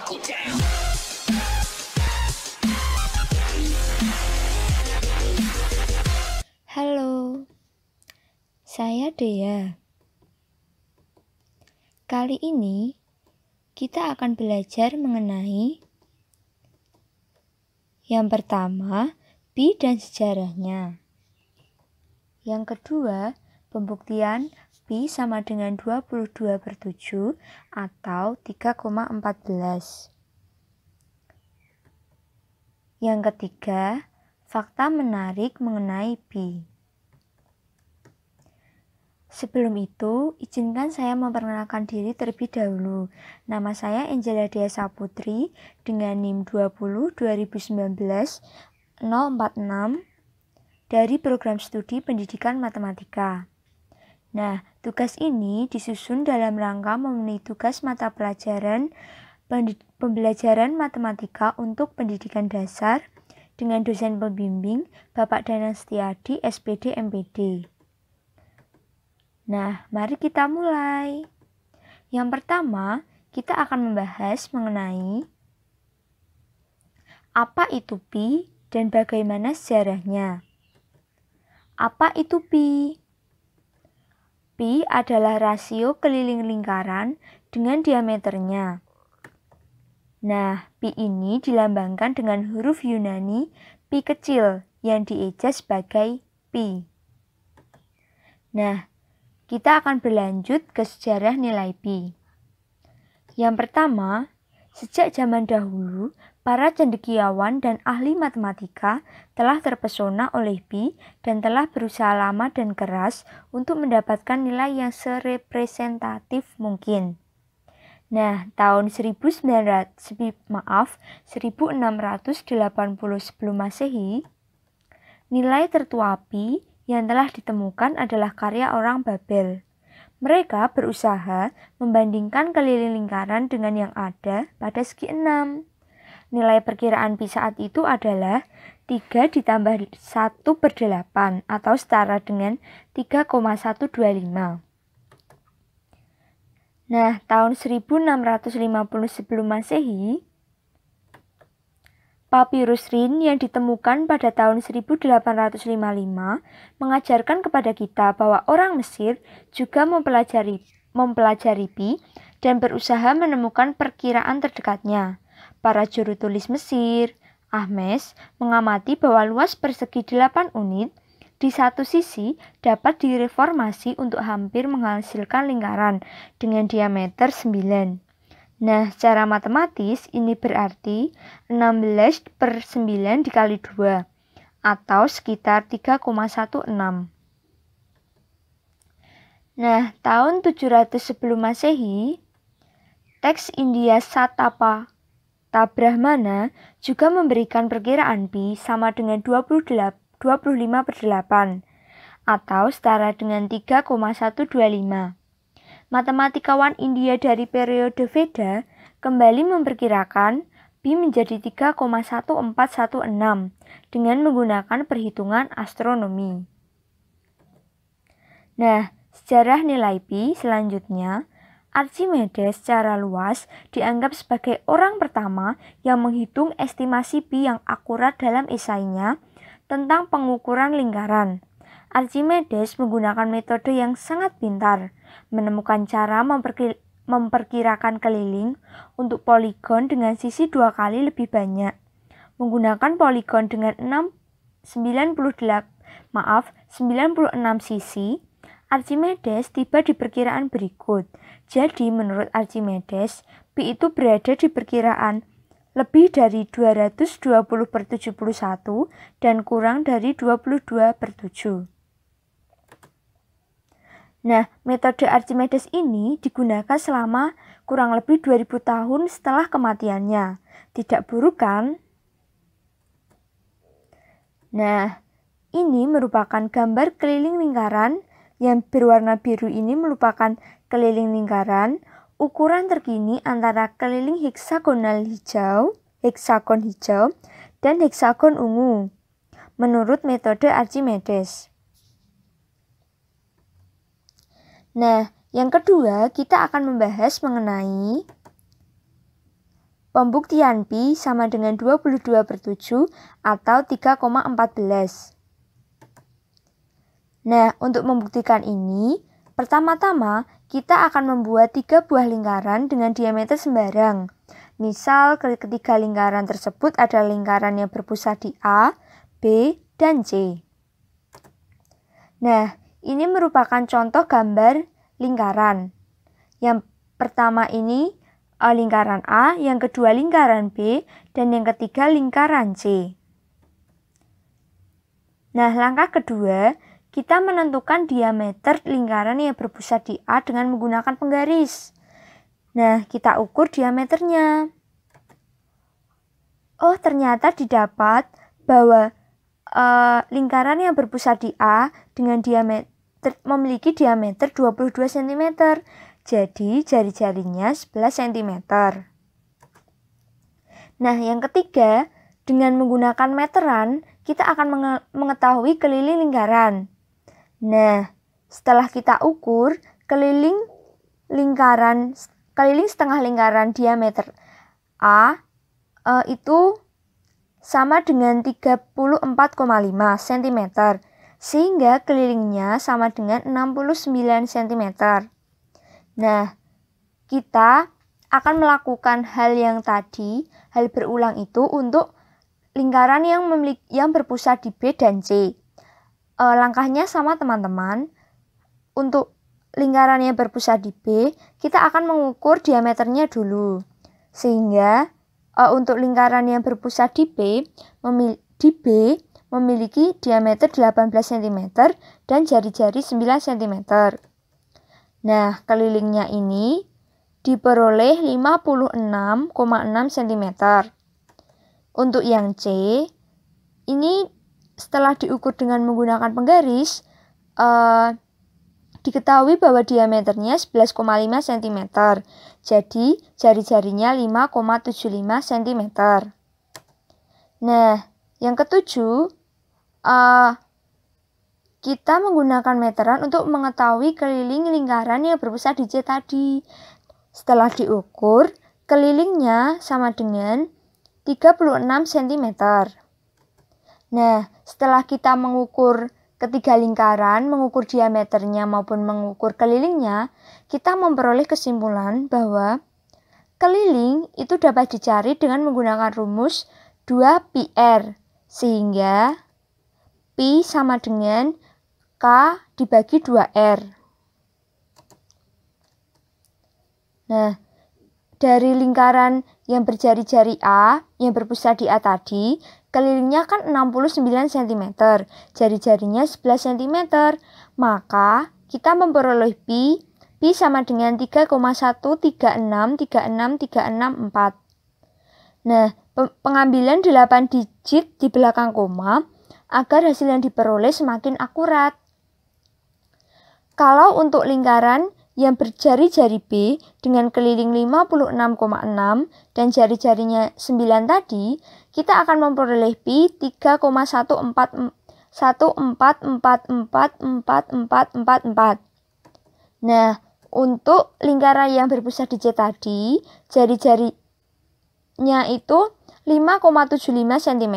Halo, saya Dea. Kali ini kita akan belajar mengenai yang pertama, pi dan sejarahnya. Yang kedua, pembuktian pi sama dengan 22/7 atau 3,14. Yang ketiga, fakta menarik mengenai pi. Sebelum itu, izinkan saya memperkenalkan diri terlebih dahulu. Nama saya Angela Dea Saputri dengan NIM 20-2019-046 dari Program Studi Pendidikan Matematika. Nah, tugas ini disusun dalam rangka memenuhi tugas mata pelajaran pembelajaran matematika untuk pendidikan dasar dengan dosen pembimbing Bapak Danang Setiadi, SPD, MPD. Nah, mari kita mulai. Yang pertama, kita akan membahas mengenai apa itu pi dan bagaimana sejarahnya. Apa itu pi? Pi adalah rasio keliling lingkaran dengan diameternya. Nah, pi ini dilambangkan dengan huruf Yunani pi kecil yang dieja sebagai pi. Nah, kita akan berlanjut ke sejarah nilai pi. Yang pertama, sejak zaman dahulu, para cendekiawan dan ahli matematika telah terpesona oleh pi dan telah berusaha lama dan keras untuk mendapatkan nilai yang serepresentatif mungkin. Nah, tahun 1680 sebelum Masehi, nilai tertua pi yang telah ditemukan adalah karya orang Babel. Mereka berusaha membandingkan keliling lingkaran dengan yang ada pada segi 6. Nilai perkiraan pi saat itu adalah 3 ditambah 1/8 atau setara dengan 3,125. Nah, tahun 1650 sebelum Masehi, Papirus Rin yang ditemukan pada tahun 1855 mengajarkan kepada kita bahwa orang Mesir juga mempelajari pi dan berusaha menemukan perkiraan terdekatnya. Para juru tulis Mesir, Ahmes, mengamati bahwa luas persegi 8 unit di satu sisi dapat direformasi untuk hampir menghasilkan lingkaran dengan diameter 9. Nah, secara matematis ini berarti 16/9 dikali 2 atau sekitar 3,16. Nah, tahun 700 sebelum Masehi, teks India Satapa Brahmana juga memberikan perkiraan pi sama dengan 25/8 atau setara dengan 3,125. Matematikawan India dari periode Veda kembali memperkirakan pi menjadi 3,1416 dengan menggunakan perhitungan astronomi. Nah, sejarah nilai pi selanjutnya, Archimedes secara luas dianggap sebagai orang pertama yang menghitung estimasi pi yang akurat dalam esainya tentang pengukuran lingkaran. Archimedes menggunakan metode yang sangat pintar, menemukan cara memperkirakan keliling untuk poligon dengan sisi 2 kali lebih banyak. Menggunakan poligon dengan 96 sisi, Archimedes tiba di perkiraan berikut. Jadi menurut Archimedes, pi itu berada di perkiraan lebih dari 220/71 dan kurang dari 22/7. Nah, metode Archimedes ini digunakan selama kurang lebih 2000 tahun setelah kematiannya. Tidak buruk kan? Nah, ini merupakan gambar keliling lingkaran. Yang berwarna biru ini merupakan keliling lingkaran ukuran terkini antara keliling heksagon hijau, dan heksagon ungu, menurut metode Archimedes. Nah, yang kedua kita akan membahas mengenai Pembuktian Pi sama dengan 22/7 atau 3,14. Nah, untuk membuktikan ini, pertama-tama kita akan membuat 3 buah lingkaran dengan diameter sembarang. Misal, ketiga lingkaran tersebut adalah lingkaran yang berpusat di A, B, dan C. Nah, ini merupakan contoh gambar lingkaran. Yang pertama ini lingkaran A, yang kedua lingkaran B, dan yang ketiga lingkaran C. Nah, langkah kedua, kita menentukan diameter lingkaran yang berpusat di A dengan menggunakan penggaris. Nah, kita ukur diameternya. Oh, ternyata didapat bahwa lingkaran yang berpusat di A dengan memiliki diameter 22 cm. Jadi, jari-jarinya 11 cm. Nah, yang ketiga, dengan menggunakan meteran, kita akan mengetahui keliling lingkaran. Nah, setelah kita ukur, keliling setengah lingkaran diameter A itu sama dengan 34,5 cm, sehingga kelilingnya sama dengan 69 cm. Nah, kita akan melakukan hal yang tadi, hal berulang itu untuk lingkaran yang berpusat di B dan C. Langkahnya sama teman-teman. Untuk lingkaran yang berpusat di B, kita akan mengukur diameternya dulu. Sehingga untuk lingkaran yang berpusat di B memiliki diameter 18 cm dan jari-jari 9 cm. Nah, kelilingnya ini diperoleh 56,6 cm. Untuk yang C, ini setelah diukur dengan menggunakan penggaris, diketahui bahwa diameternya 11,5 cm. Jadi, jari-jarinya 5,75 cm. Nah, yang ketujuh, kita menggunakan meteran untuk mengetahui keliling lingkaran yang berpusat di C tadi. Setelah diukur, kelilingnya sama dengan 36 cm. Nah, setelah kita mengukur ketiga lingkaran, mengukur diameternya maupun mengukur kelilingnya, kita memperoleh kesimpulan bahwa keliling itu dapat dicari dengan menggunakan rumus 2πr, sehingga Pi sama dengan K dibagi 2R. Nah, dari lingkaran yang berjari-jari A, yang berpusat di A tadi, kelilingnya kan 69 cm, jari-jarinya 11 cm, maka kita memperoleh Pi sama dengan 3,136363664. Nah, pengambilan 8 digit di belakang koma agar hasil yang diperoleh semakin akurat. Kalau untuk lingkaran yang berjari-jari B dengan keliling 56,6 dan jari-jarinya 9 tadi, kita akan memperoleh Pi 3,144444444. Nah, untuk lingkaran yang berpusat di C tadi, jari-jarinya itu 5,75 cm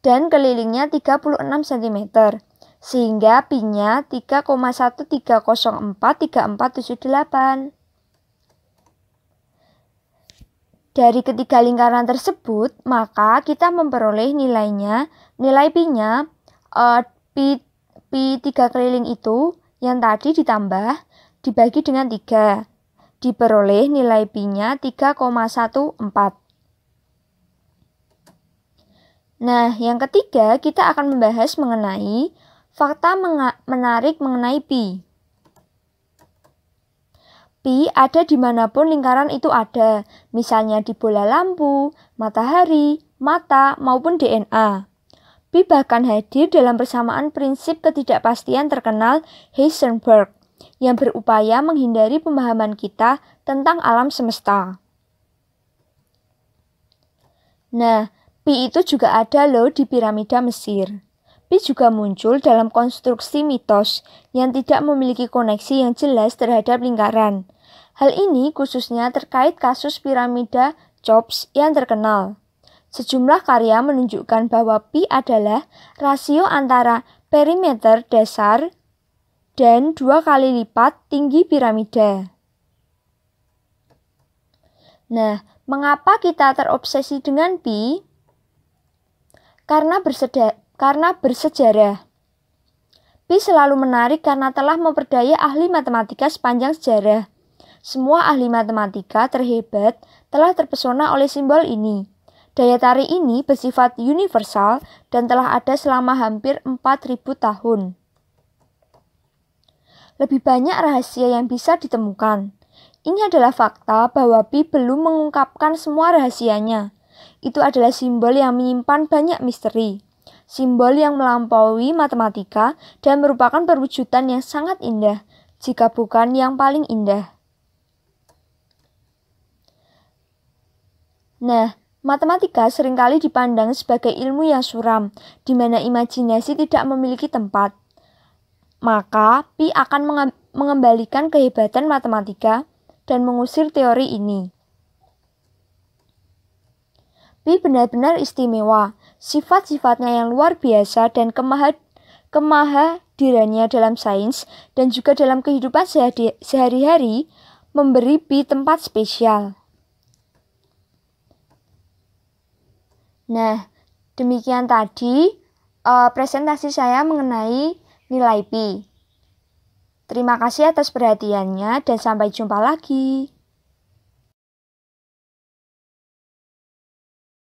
dan kelilingnya 36 cm. Sehingga Pi-nya 3,130434478. Dari ketiga lingkaran tersebut, maka kita memperoleh nilai Pi-nya, Pi 3 keliling itu yang tadi ditambah dibagi dengan 3. Diperoleh nilai Pi-nya 3,14. Nah, yang ketiga kita akan membahas mengenai fakta menarik mengenai Pi. Pi ada dimanapun lingkaran itu ada, misalnya di bola lampu, matahari, mata, maupun DNA. Pi bahkan hadir dalam persamaan prinsip ketidakpastian terkenal Heisenberg yang berupaya menghindari pemahaman kita tentang alam semesta. Nah, Pi itu juga ada loh di piramida Mesir. Pi juga muncul dalam konstruksi mitos yang tidak memiliki koneksi yang jelas terhadap lingkaran. Hal ini khususnya terkait kasus piramida Jobs yang terkenal. Sejumlah karya menunjukkan bahwa pi adalah rasio antara perimeter dasar dan 2 kali lipat tinggi piramida. Nah, mengapa kita terobsesi dengan pi? Karena bersejarah. Pi selalu menarik karena telah memperdaya ahli matematika sepanjang sejarah. Semua ahli matematika terhebat telah terpesona oleh simbol ini. Daya tarik ini bersifat universal dan telah ada selama hampir 4.000 tahun. Lebih banyak rahasia yang bisa ditemukan. Ini adalah fakta bahwa pi belum mengungkapkan semua rahasianya. Itu adalah simbol yang menyimpan banyak misteri. Simbol yang melampaui matematika dan merupakan perwujudan yang sangat indah, jika bukan yang paling indah. Nah, matematika seringkali dipandang sebagai ilmu yang suram, di mana imajinasi tidak memiliki tempat. Maka, pi akan mengembalikan kehebatan matematika dan mengusir teori ini. Pi benar-benar istimewa. Sifat-sifatnya yang luar biasa dan kemahadirannya dalam sains dan juga dalam kehidupan sehari-hari memberi pi tempat spesial. Nah, demikian tadi presentasi saya mengenai nilai pi. Terima kasih atas perhatiannya dan sampai jumpa lagi.